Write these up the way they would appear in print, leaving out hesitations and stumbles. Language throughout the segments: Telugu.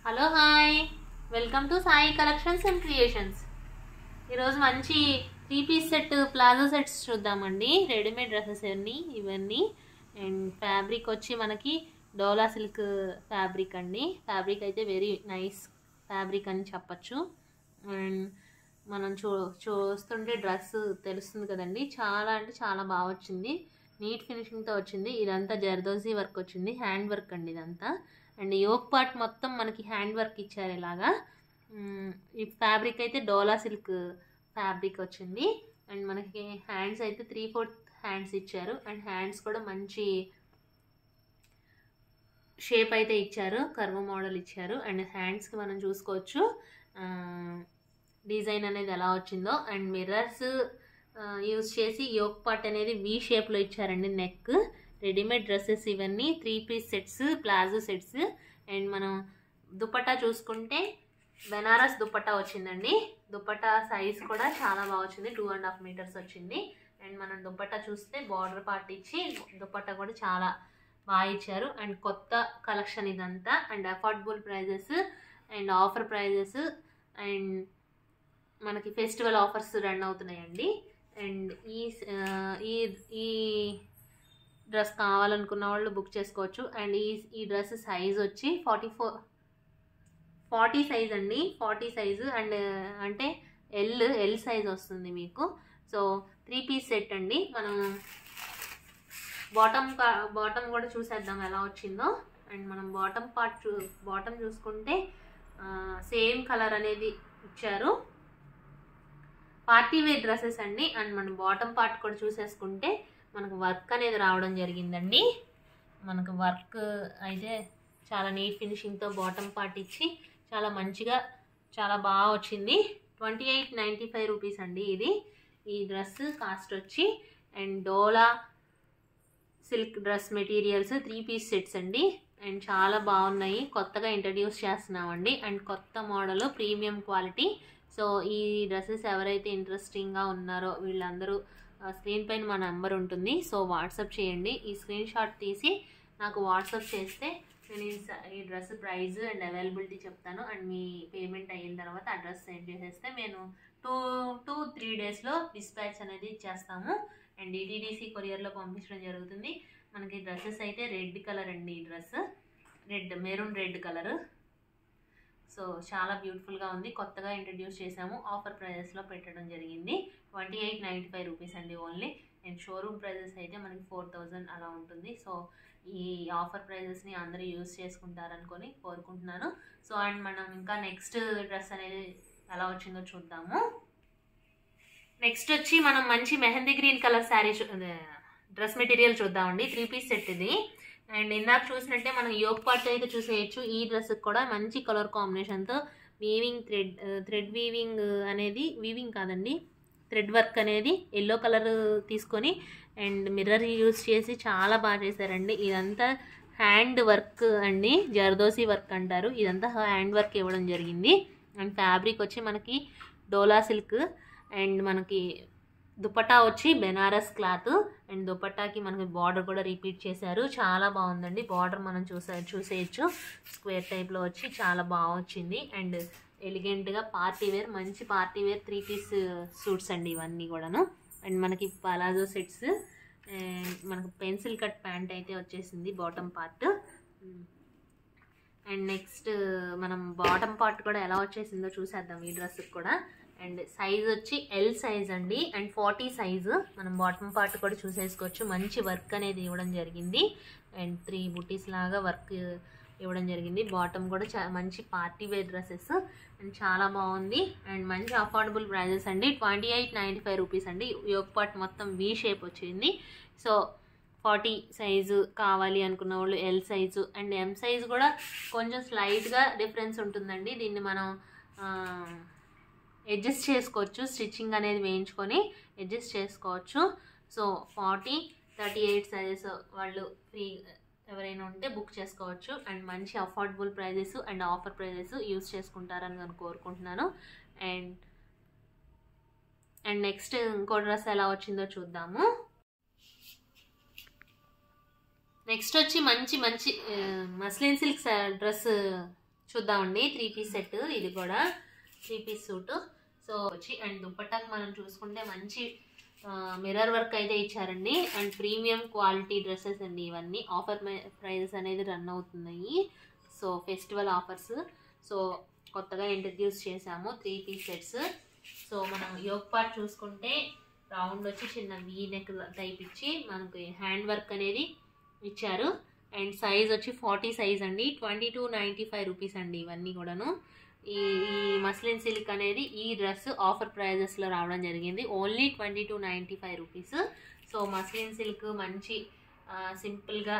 Hello hi, welcome to Sai collections and creations. ఈరోజు మంచి 3-పీస్ సెట్ ప్లాజో సెట్స్ చూద్దామండి. రెడీమేడ్ డ్రెస్సెస్ ఇవన్నీ అండ్ ఫ్యాబ్రిక్ వచ్చి మనకి డోలా సిల్క్ ఫ్యాబ్రిక్ అండి. ఫ్యాబ్రిక్ అయితే వెరీ నైస్ ఫ్యాబ్రిక్ అని చెప్పచ్చు. అండ్ మనం చూస్తుంటే డ్రెస్ తెలుస్తుంది కదండి, చాలా అంటే చాలా బాగా వచ్చింది. నీట్ ఫినిషింగ్తో వచ్చింది. ఇదంతా జర్దోజీ వర్క్ వచ్చింది, హ్యాండ్ వర్క్ అండి ఇదంతా. అండ్ యోక్ పార్ట్ మొత్తం మనకి హ్యాండ్ వర్క్ ఇచ్చారు ఇలాగా. ఈ ఫ్యాబ్రిక్ అయితే డోలా సిల్క్ ఫ్యాబ్రిక్ వచ్చింది. అండ్ మనకి హ్యాండ్స్ అయితే 3/4 హ్యాండ్స్ ఇచ్చారు. అండ్ హ్యాండ్స్ కూడా మంచి షేప్ అయితే ఇచ్చారు, కర్వ్ మోడల్ ఇచ్చారు. అండ్ హ్యాండ్స్కి మనం చూసుకోవచ్చు డిజైన్ అనేది ఎలా వచ్చిందో. అండ్ మిర్రర్స్ యూజ్ చేసి యోక్ పార్ట్ అనేది వి షేప్లో ఇచ్చారండి. నెక్ రెడీమేడ్ డ్రెస్సెస్ ఇవన్నీ 3-పీస్ సెట్స్, ప్లాజో సెట్స్. అండ్ మనం దుపట్టా చూసుకుంటే బెనారస్ దుపట్టా వచ్చిందండి. దుపట్టా సైజ్ కూడా చాలా బాగా వచ్చింది, 2.5 మీటర్స్ వచ్చింది. అండ్ మనం దుపట్టా చూస్తే బార్డర్ పార్ట్ ఇచ్చి దుపట్టా కూడా చాలా బాగా ఇచ్చారు. అండ్ కొత్త కలెక్షన్ ఇదంతా. And affordable prices and offer prices. And మనకి ఫెస్టివల్ ఆఫర్స్ రన్ అవుతున్నాయండి. అండ్ ఈ డ్రెస్ కావాలనుకున్న వాళ్ళు బుక్ చేసుకోవచ్చు. అండ్ ఈ డ్రెస్ సైజ్ వచ్చి 40 సైజ్ అండి, 40 సైజు. అండ్ అంటే ఎల్ సైజ్ వస్తుంది మీకు. సో 3-పీస్ సెట్ అండి. మనం బాటమ్ కూడా చూసేద్దాం ఎలా వచ్చిందో. అండ్ మనం బాటమ్ చూసుకుంటే సేమ్ కలర్ అనేది ఇచ్చారు. పార్టీ వేర్ డ్రెస్సెస్ అండి. అండ్ మనం బాటమ్ పార్ట్ కూడా చూసేసుకుంటే మనకు వర్క్ అనేది రావడం జరిగిందండి. మనకు వర్క్ అయితే చాలా నీట్ ఫినిషింగ్తో బాటమ్ పార్ట్ ఇచ్చి చాలా మంచిగా చాలా బాగా వచ్చింది. 2895 రూపీస్ అండి ఈ డ్రెస్ కాస్ట్ వచ్చి. And Dola silk dress materials 3-పీస్ సెట్స్ అండి. అండ్ చాలా బాగున్నాయి, కొత్తగా ఇంట్రడ్యూస్ చేస్తున్నామండి. అండ్ కొత్త మోడల్, ప్రీమియం క్వాలిటీ. సో ఈ డ్రెస్సెస్ ఎవరైతే ఇంట్రెస్టింగ్గా ఉన్నారో వీళ్ళందరూ స్క్రీన్ పైన మా నెంబర్ ఉంటుంది. సో వాట్సాప్ చేయండి. ఈ స్క్రీన్ షాట్ తీసి నాకు వాట్సాప్ చేస్తే నేను ఈ డ్రెస్ ప్రైస్ అండ్ అవైలబిలిటీ చెప్తాను. అండ్ మీ పేమెంట్ అయిన తర్వాత అడ్రస్ సెండ్ చేసేస్తే నేను 2-3 డేస్లో డిస్పాచ్ అనేది ఇచ్చేస్తాము. అండ్ DTDC కొరియర్లో పంపించడం జరుగుతుంది. మనకి డ్రెస్సెస్ అయితే రెడ్ కలర్ అండి. ఈ dress maroon red colour. So చాలా బ్యూటిఫుల్గా ఉంది, కొత్తగా ఇంట్రడ్యూస్ చేసాము. ఆఫర్ ప్రైజెస్లో పెట్టడం జరిగింది. 2895 రూపీస్ అండి ఓన్లీ. అండ్ షోరూమ్ ప్రైజెస్ అయితే మనకి 4000 అలా ఉంటుంది. సో ఈ ఆఫర్ ప్రైజెస్ని అందరూ యూజ్ చేసుకుంటారనుకొని కోరుకుంటున్నాను. సో అండ్ మనం ఇంకా నెక్స్ట్ డ్రెస్ అనేది ఎలా వచ్చిందో చూద్దాము. నెక్స్ట్ వచ్చి మనం మంచి mehndi green colour sari dress material చూద్దామండి. 3-పీస్ సెట్ ఇది. అండ్ ఇందాక చూసినట్టే మనం యోక్ పార్ట్ అయితే చూసేయచ్చు. ఈ డ్రెస్కి కూడా మంచి కలర్ కాంబినేషన్తో వీవింగ్ థ్రెడ్ వీవింగ్ అనేది, వీవింగ్ కాదండి, థ్రెడ్ వర్క్ అనేది ఎల్లో కలర్ తీసుకొని అండ్ మిర్రర్ యూజ్ చేసి చాలా బాగా చేశారండి. ఇదంతా హ్యాండ్ వర్క్ అండి, జర్దోసి వర్క్ అంటారు. ఇదంతా హ్యాండ్ వర్క్ ఇవ్వడం జరిగింది. అండ్ ఫ్యాబ్రిక్ వచ్చి మనకి డోలా సిల్క్. అండ్ మనకి దుపట్టా వచ్చి బెనారస్ క్లాత్. అండ్ దుపట్టాకి మనకి బార్డర్ కూడా రిపీట్ చేశారు, చాలా బాగుందండి. బార్డర్ మనం చూసేయచ్చు, స్క్వేర్ టైప్లో వచ్చి చాలా బాగా వచ్చింది. అండ్ ఎలిగెంట్గా పార్టీ వేర్, మంచి పార్టీ వేర్ 3-పీస్ సూట్స్ అండి ఇవన్నీ కూడాను. అండ్ మనకి పలాజో సెట్స్. అండ్ మనకు పెన్సిల్ కట్ ప్యాంట్ అయితే వచ్చేసింది బాటమ్ పార్ట్. అండ్ నెక్స్ట్ మనం బాటమ్ పార్ట్ కూడా ఎలా వచ్చేసిందో చూసేద్దాం ఈ డ్రెస్కి కూడా. అండ్ సైజ్ వచ్చి ఎల్ సైజ్ అండి. And 40 size. మనం బాటమ్ పార్ట్ కూడా చూసేసుకోవచ్చు. మంచి వర్క్ అనేది ఇవ్వడం జరిగింది. అండ్ 3 బుటీస్ లాగా వర్క్ ఇవ్వడం జరిగింది. బాటమ్ కూడా మంచి పార్టీ వేర్ డ్రెస్సెస్. అండ్ చాలా బాగుంది. అండ్ మంచి అఫోర్డబుల్ ప్రైజెస్ అండి. 2895 రూపీస్ అండి. యోక్ పార్ట్ మొత్తం వి షేప్ వచ్చింది. సో 40 సైజు కావాలి అనుకున్న వాళ్ళు L size. And M size కూడా కొంచెం స్లైట్గా డిఫరెన్స్ ఉంటుందండి. దీన్ని మనం అడ్జస్ట్ చేసుకోవచ్చు, స్టిచ్చింగ్ అనేది వేయించుకొని అడ్జస్ట్ చేసుకోవచ్చు. సో 40, 38 సైజెస్ వాళ్ళు ఫ్రీ ఎవరైనా ఉంటే బుక్ చేసుకోవచ్చు. అండ్ మంచి affordable prices and offer prices use చేసుకుంటారని నేను కోరుకుంటున్నాను. అండ్ నెక్స్ట్ ఇంకో డ్రెస్ ఎలా వచ్చిందో చూద్దాము. నెక్స్ట్ వచ్చి మంచి మస్లిన్ సిల్క్ డ్రెస్ చూద్దామండి 3 పీస్ సెట్, ఇది కూడా 3 పీస్ సూట్. సో వచ్చి అండ్ దుపట్టాకి మనం చూసుకుంటే మంచి మిర్రర్ వర్క్ అయితే ఇచ్చారండి. అండ్ ప్రీమియం క్వాలిటీ డ్రెస్సెస్ అండి ఇవన్నీ. ఆఫర్ ప్రైజెస్ అనేది రన్ అవుతున్నాయి. So festival offers. సో కొత్తగా ఇంట్రడ్యూస్ చేసాము 3 పీస్ సెట్స్. సో మనం యోక్ పార్ట్ చూసుకుంటే రౌండ్ వచ్చి చిన్న వీ నెక్ టైప్ ఇచ్చి మనకి హ్యాండ్ వర్క్ అనేది ఇచ్చారు. అండ్ సైజ్ వచ్చి 40 సైజ్ అండి. 2295 రూపీస్ అండి ఇవన్నీ కూడాను. ఈ మస్లిన్ సిల్క్ అనేది ఈ డ్రెస్ ఆఫర్ ప్రైజెస్లో రావడం జరిగింది. Only 2295 rupees. So muslin silk మంచి సింపుల్గా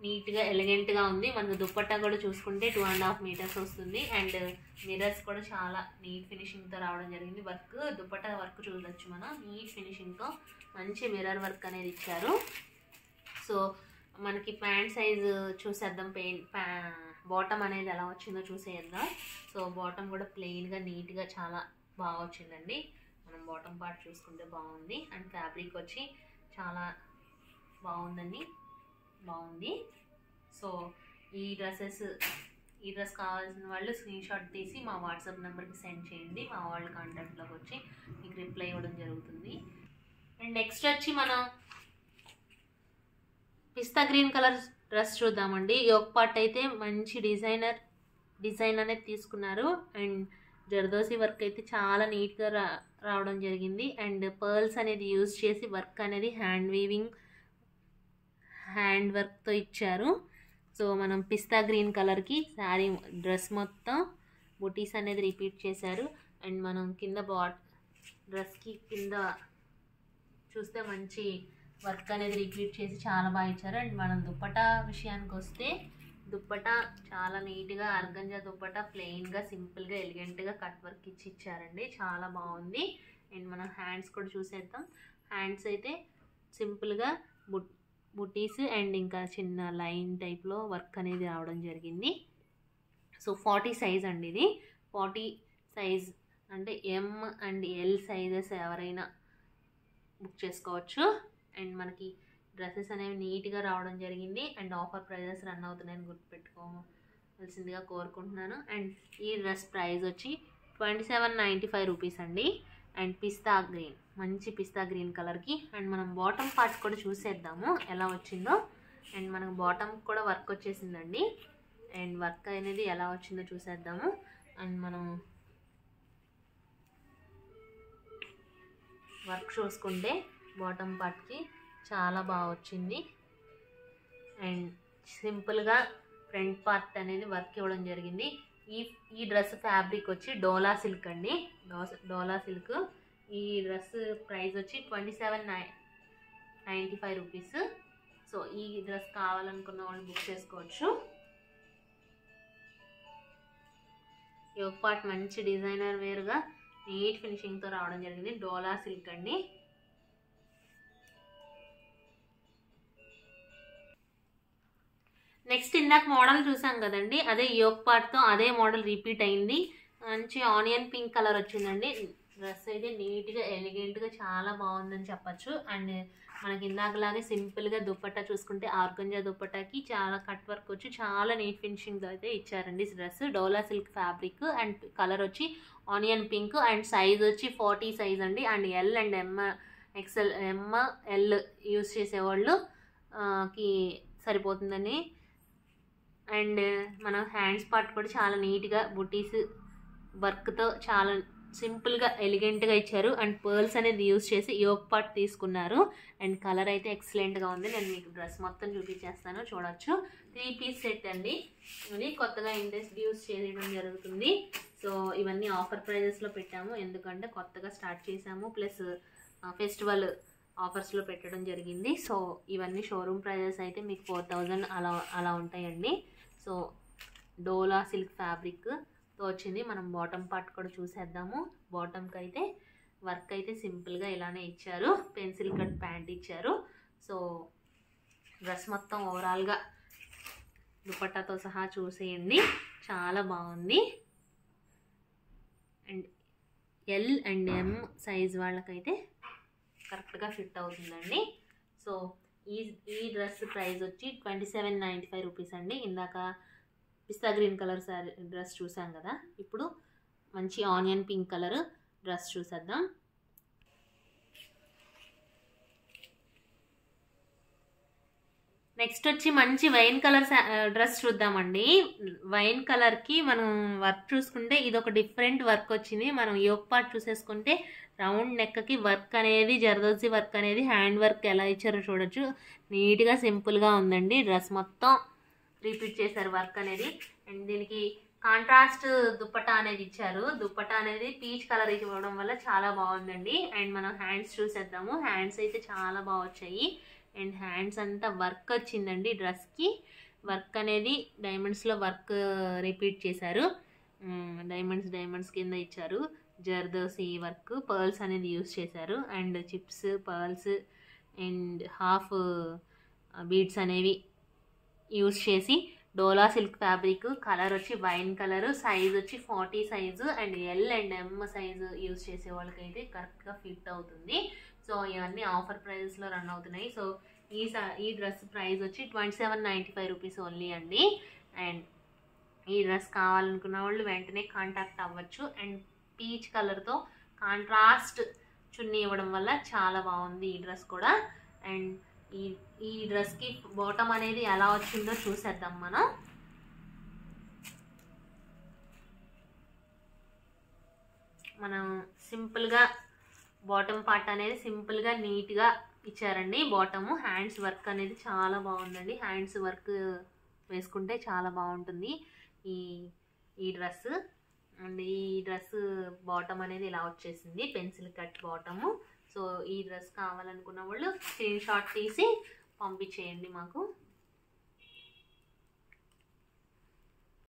నీట్గా ఎలిగెంట్గా ఉంది. మనకు దుప్పట్టా కూడా చూసుకుంటే 2.5 మీటర్స్ వస్తుంది. అండ్ మిర్రర్స్ కూడా చాలా నీట్ ఫినిషింగ్తో రావడం జరిగింది. వర్క్ దుప్పట్టా వర్క్ చూడొచ్చు మనం, నీట్ ఫినిషింగ్తో మంచి మిర్రర్ వర్క్ అనేది ఇచ్చారు. సో మనకి ప్యాంట్ సైజు చూసేద్దాం. బాటమ్ అనేది ఎలా వచ్చిందో చూసేద్దాం. సో బాటమ్ కూడా ప్లెయిన్గా నీట్గా చాలా బాగా వచ్చిందండి. మనం బాటమ్ పార్ట్ చూసుకుంటే బాగుంది. అండ్ ఫ్యాబ్రిక్ వచ్చి చాలా బాగుందండి, బాగుంది. సో ఈ డ్రెస్ కావాల్సిన వాళ్ళు స్క్రీన్ షాట్ తీసి మా వాట్సాప్ నెంబర్కి సెండ్ చేయండి. మా వాళ్ళ కాంటాక్ట్లోకి వచ్చి మీకు రిప్లై ఇవ్వడం జరుగుతుంది. అండ్ నెక్స్ట్ వచ్చి మనం పిస్తా గ్రీన్ కలర్ డ్రెస్ చూద్దామండి. యోక్ పార్ట్ అయితే మంచి డిజైన్ అనేది తీసుకున్నారు. అండ్ జర్దోసి వర్క్ అయితే చాలా నీట్గా రావడం జరిగింది. అండ్ పర్ల్స్ అనేది యూజ్ చేసి వర్క్ అనేది హ్యాండ్ వర్క్తో ఇచ్చారు. సో మనం పిస్తా గ్రీన్ కలర్కి శారీ డ్రెస్ మొత్తం బుటీస్ అనేది రిపీట్ చేశారు. అండ్ మనం కింద డ్రెస్కి కింద చూస్తే మంచి వర్క్ అనేది రిపీట్ చేసి చాలా బాగా ఇచ్చారు. అండ్ మనం దుప్పటా విషయానికి వస్తే దుప్పటా చాలా నీట్గా ఆర్గంజా దుప్పటా ప్లెయిన్గా సింపుల్గా ఎలిగెంట్గా కట్ వర్క్ ఇచ్చారండి. చాలా బాగుంది. అండ్ మనం హ్యాండ్స్ కూడా చూసేద్దాం. హ్యాండ్స్ అయితే సింపుల్గా బుటీస్ అండ్ ఇంకా చిన్న లైన్ టైప్లో వర్క్ అనేది రావడం జరిగింది. సో 40 సైజ్ అండి ఇది. 40 సైజ్ అంటే ఎం అండ్ ఎల్ సైజెస్ ఎవరైనా బుక్ చేసుకోవచ్చు. అండ్ మనకి డ్రెస్సెస్ అనేవి నీట్గా రావడం జరిగింది. అండ్ ఆఫర్ ప్రైజెస్ రన్ అవుతున్నాయని గుర్తుపెట్టుకోవాల్సిందిగా కోరుకుంటున్నాను. అండ్ ఈ డ్రెస్ ప్రైస్ వచ్చి 2795 రూపీస్ అండి. అండ్ పిస్తా గ్రీన్, మంచి పిస్తా గ్రీన్ కలర్కి. అండ్ మనం బాటమ్ పార్ట్ కూడా చూసేద్దాము ఎలా వచ్చిందో. అండ్ మనకు బాటమ్ కూడా వర్క్ వచ్చేసిందండి. అండ్ వర్క్ అనేది ఎలా వచ్చిందో చూసేద్దాము. అండ్ మనం వర్క్ చూసుకుంటే బాటమ్ పార్ట్కి చాలా బాగా వచ్చింది. అండ్ సింపుల్గా ఫ్రంట్ పార్ట్ అనేది వర్క్ ఇవ్వడం జరిగింది. ఈ డ్రెస్ ఫ్యాబ్రిక్ వచ్చి డోలా సిల్క్ అండి. డోలా సిల్క్. ఈ డ్రెస్ ప్రైస్ వచ్చి 2795 రూపీస్. సో ఈ డ్రెస్ కావాలనుకున్న వాళ్ళు బుక్ చేసుకోవచ్చు. యోక్ పార్ట్ మంచి డిజైనర్ వేర్గా నీట్ ఫినిషింగ్తో రావడం జరిగింది. డోలా సిల్క్ అండి. నెక్స్ట్ ఇందాక మోడల్ చూసాం కదండి, అదే యోక్ పార్ట్తో అదే మోడల్ రిపీట్ అయింది. మంచి ఆనియన్ పింక్ కలర్ వచ్చిందండి. డ్రెస్ అయితే నీట్గా ఎలిగెంట్గా చాలా బాగుందని చెప్పచ్చు. అండ్ మనకి ఇందాకలాగే సింపుల్గా దుప్పట్టా చూసుకుంటే ఆర్గంజా దుప్పట్టాకి చాలా కట్ వర్క్ వచ్చి చాలా నీట్ ఫినిషింగ్తో అయితే ఇచ్చారండి dress. Dola silk fabric. And colour వచ్చి ఆనియన్ పింక్. అండ్ సైజ్ వచ్చి 40 సైజ్ అండి. And L and XL L use చేసేవాళ్ళు కి సరిపోతుందని. అండ్ మన హ్యాండ్స్ పార్ట్ కూడా చాలా నీట్గా బుటీస్ వర్క్తో చాలా సింపుల్గా ఎలిగెంట్గా ఇచ్చారు. అండ్ పర్ల్స్ అనేది యూజ్ చేసి యోక్ పార్ట్ తీసుకున్నారు. అండ్ కలర్ అయితే ఎక్సలెంట్గా ఉంది. నేను మీకు డ్రెస్ మొత్తం చూపించేస్తాను, చూడొచ్చు. 3 పీస్ సెట్ అండి. ఇది కొత్తగా ఇంట్రడ్యూస్ చేయడం జరుగుతుంది. సో ఇవన్నీ ఆఫర్ ప్రైజెస్లో పెట్టాము, ఎందుకంటే కొత్తగా స్టార్ట్ చేసాము. ప్లస్ ఫెస్టివల్ ఆఫర్స్లో పెట్టడం జరిగింది. సో ఇవన్నీ షోరూమ్ ప్రైజెస్ అయితే మీకు 4000 అలా ఉంటాయండి. సో డోలా సిల్క్ ఫ్యాబ్రిక్తో వచ్చింది. మనం బాటమ్ పార్ట్ కూడా చూసేద్దాము. బాటమ్కి అయితే వర్క్ అయితే సింపుల్గా ఇలానే ఇచ్చారు. పెన్సిల్ కట్ ప్యాంట్ ఇచ్చారు. సో డ్రెస్ మొత్తం ఓవరాల్గా దుపట్టాతో సహా చూసేయండి, చాలా బాగుంది. And L and M size వాళ్ళకైతే కరెక్ట్గా ఫిట్ అవుతుందండి. సో ఈ డ్రెస్ ప్రైస్ వచ్చి 2795 రూపీస్ అండి. ఇందాక పిస్తా గ్రీన్ కలర్ శారీ డ్రెస్ చూసాం కదా, ఇప్పుడు మంచి ఆనియన్ పింక్ కలర్ డ్రెస్ చూసేద్దాం. నెక్స్ట్ వచ్చి మంచి వైన్ కలర్ డ్రెస్ చూద్దామండి. వైన్ కలర్కి మనం వర్క్ చూసుకుంటే ఇది ఒక డిఫరెంట్ వర్క్ వచ్చింది. మనం యోక్ పార్ట్ చూసేసుకుంటే రౌండ్ నెక్కి వర్క్ అనేది జర్దోజీ వర్క్ అనేది హ్యాండ్ వర్క్ ఎలా ఇచ్చారో చూడొచ్చు. నీట్గా సింపుల్గా ఉందండి. డ్రెస్ మొత్తం రిపీట్ చేశారు వర్క్ అనేది. అండ్ దీనికి కాంట్రాస్ట్ దుప్పటా అనేది ఇచ్చారు. దుప్పటా అనేది పీచ్ కలర్ ఇవ్వడం వల్ల చాలా బాగుందండి. అండ్ మనం హ్యాండ్స్ చూసేద్దాము. హ్యాండ్స్ అయితే చాలా బాగా వచ్చాయి. అండ్ హ్యాండ్స్ అంతా వర్క్ వచ్చిందండి. డ్రెస్కి వర్క్ అనేది డైమండ్స్లో వర్క్ రిపీట్ చేశారు. డైమండ్స్ కింద ఇచ్చారు. జర్దోసి వర్క్ పర్ల్స్ అనేది యూస్ చేశారు. And chips pearls and half beads అనేవి యూస్ చేసి డోలా సిల్క్ ఫ్యాబ్రిక్ కలర్ వచ్చి వైన్ కలర్, సైజ్ వచ్చి 40 size and L and M size use చేసే వాళ్ళకైతే కరెక్ట్గా ఫిట్ అవుతుంది. సో ఇవన్నీ ఆఫర్ ప్రైజెస్లో రన్ అవుతున్నాయి. సో ఈ డ్రెస్ ప్రైస్ వచ్చి 2795 రూపీస్ ఓన్లీ అండి. అండ్ ఈ డ్రెస్ కావాలనుకున్న వాళ్ళు వెంటనే కాంటాక్ట్ అవ్వచ్చు. అండ్ పీచ్ కలర్తో కాంట్రాస్ట్ చున్నీ ఇవ్వడం వల్ల చాలా బాగుంది ఈ డ్రెస్ కూడా. అండ్ ఈ డ్రెస్కి బాటమ్ అనేది ఎలా వచ్చిందో చూసేద్దాం మనం సింపుల్గా బాటమ్ పార్ట్ అనేది సింపుల్గా నీట్గా ఇచ్చారండి. బాటము హ్యాండ్స్ వర్క్ అనేది చాలా బాగుందండి. హ్యాండ్స్ వర్క్ వేసుకుంటే చాలా బాగుంటుంది ఈ డ్రెస్. అండ్ ఈ డ్రెస్ బాటమ్ అనేది ఇలా వచ్చేసింది, పెన్సిల్ కట్ బాటము. సో ఈ డ్రెస్ కావాలనుకున్న వాళ్ళు స్క్రీన్ షాట్ తీసి పంపించేయండి మాకు.